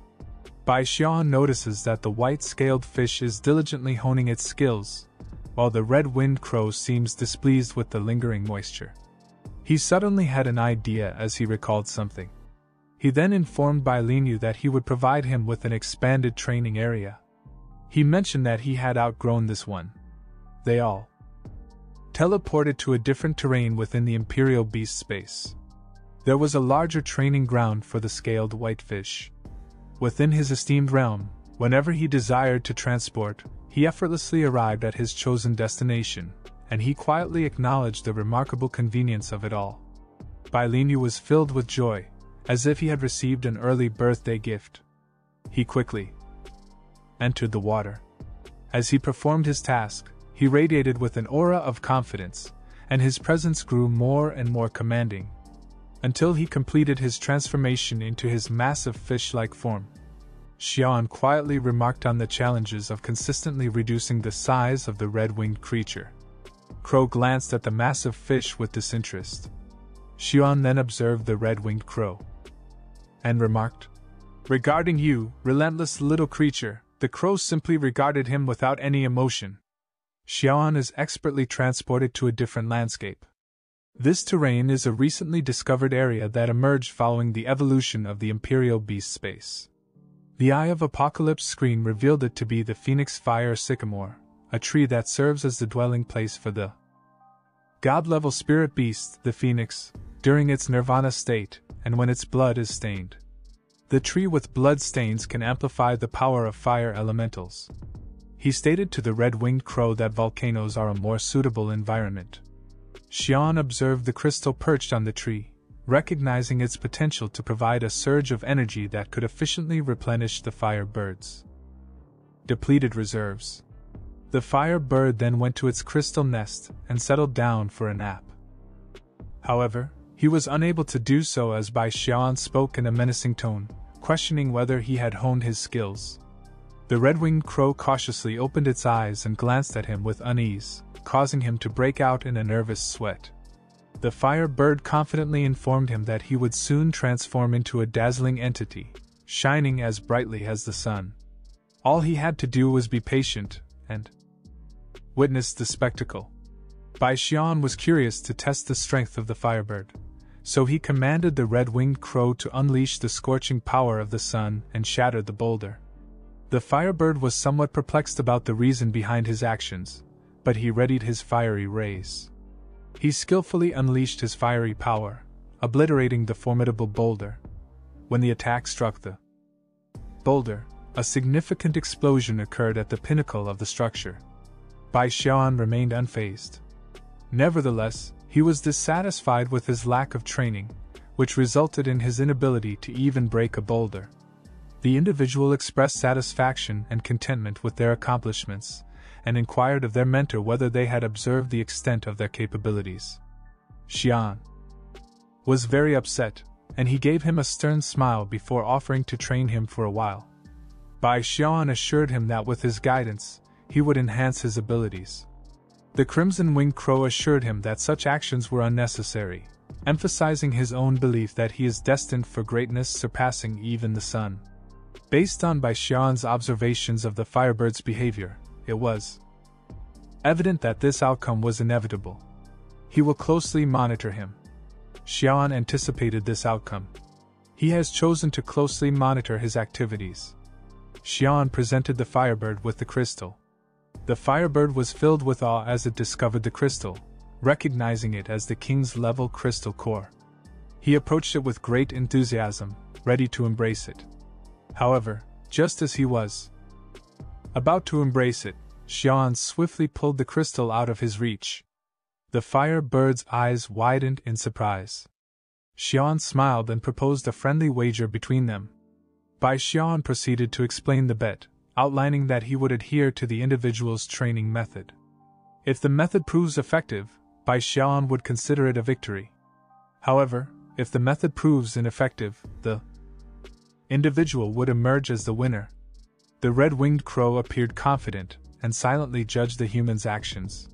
Bai Xiaoan notices that the white-scaled fish is diligently honing its skills, while the red-winged crow seems displeased with the lingering moisture. He suddenly had an idea as he recalled something. He then informed Bai Linyu that he would provide him with an expanded training area. He mentioned that he had outgrown this one. They all teleported to a different terrain within the Imperial Beast space. There was a larger training ground for the scaled whitefish. Within his esteemed realm, whenever he desired to transport, he effortlessly arrived at his chosen destination, and he quietly acknowledged the remarkable convenience of it all. Bai Linyu was filled with joy, as if he had received an early birthday gift. He quickly entered the water. As he performed his task, he radiated with an aura of confidence, and his presence grew more and more commanding, until he completed his transformation into his massive fish-like form. Xiaoan quietly remarked on the challenges of consistently reducing the size of the red-winged creature. Crow glanced at the massive fish with disinterest. Xiaoan then observed the red-winged crow and remarked, "Regarding you, relentless little creature," the crow simply regarded him without any emotion. Xiaoan is expertly transported to a different landscape. This terrain is a recently discovered area that emerged following the evolution of the Imperial Beast space. The Eye of Apocalypse screen revealed it to be the Phoenix Fire Sycamore, a tree that serves as the dwelling place for the God-level spirit beast, the Phoenix, during its nirvana state, and when its blood is stained. The tree with blood stains can amplify the power of fire elementals. He stated to the red-winged crow that volcanoes are a more suitable environment. Xiaoan observed the crystal perched on the tree, recognizing its potential to provide a surge of energy that could efficiently replenish the fire bird's depleted reserves. The fire bird then went to its crystal nest and settled down for a nap. However, he was unable to do so as Bai Xiaoan spoke in a menacing tone, questioning whether he had honed his skills. The red-winged crow cautiously opened its eyes and glanced at him with unease, causing him to break out in a nervous sweat. The fire bird confidently informed him that he would soon transform into a dazzling entity, shining as brightly as the sun. All he had to do was be patient and witness the spectacle. Bai Xiaoan was curious to test the strength of the firebird, so he commanded the red-winged crow to unleash the scorching power of the sun and shatter the boulder. The firebird was somewhat perplexed about the reason behind his actions, but he readied his fiery rays. He skillfully unleashed his fiery power, obliterating the formidable boulder. When the attack struck the boulder, a significant explosion occurred at the pinnacle of the structure. Bai Xiaoan remained unfazed. Nevertheless, he was dissatisfied with his lack of training, which resulted in his inability to even break a boulder. The individual expressed satisfaction and contentment with their accomplishments, and inquired of their mentor whether they had observed the extent of their capabilities. Xian was very upset, and he gave him a stern smile before offering to train him for a while. Bai Xiaoan assured him that with his guidance, he would enhance his abilities. The crimson-winged crow assured him that such actions were unnecessary, emphasizing his own belief that he is destined for greatness surpassing even the sun. Based on Bai Xian's observations of the firebird's behavior, it was evident that this outcome was inevitable. He will closely monitor him. Xian anticipated this outcome. He has chosen to closely monitor his activities. Xian presented the firebird with the crystal. The firebird was filled with awe as it discovered the crystal, recognizing it as the king's level crystal core. He approached it with great enthusiasm, ready to embrace it. However, just as he was about to embrace it, Xian swiftly pulled the crystal out of his reach. The firebird's eyes widened in surprise. Xian smiled and proposed a friendly wager between them. Bai Xian proceeded to explain the bet, outlining that he would adhere to the individual's training method. If the method proves effective, Bai Xian would consider it a victory. However, if the method proves ineffective, the individual would emerge as the winner. The red-winged crow appeared confident and silently judged the human's actions.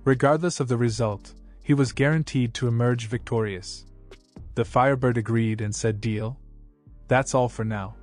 Regardless of the result, he was guaranteed to emerge victorious. The firebird agreed and said, "Deal? That's all for now.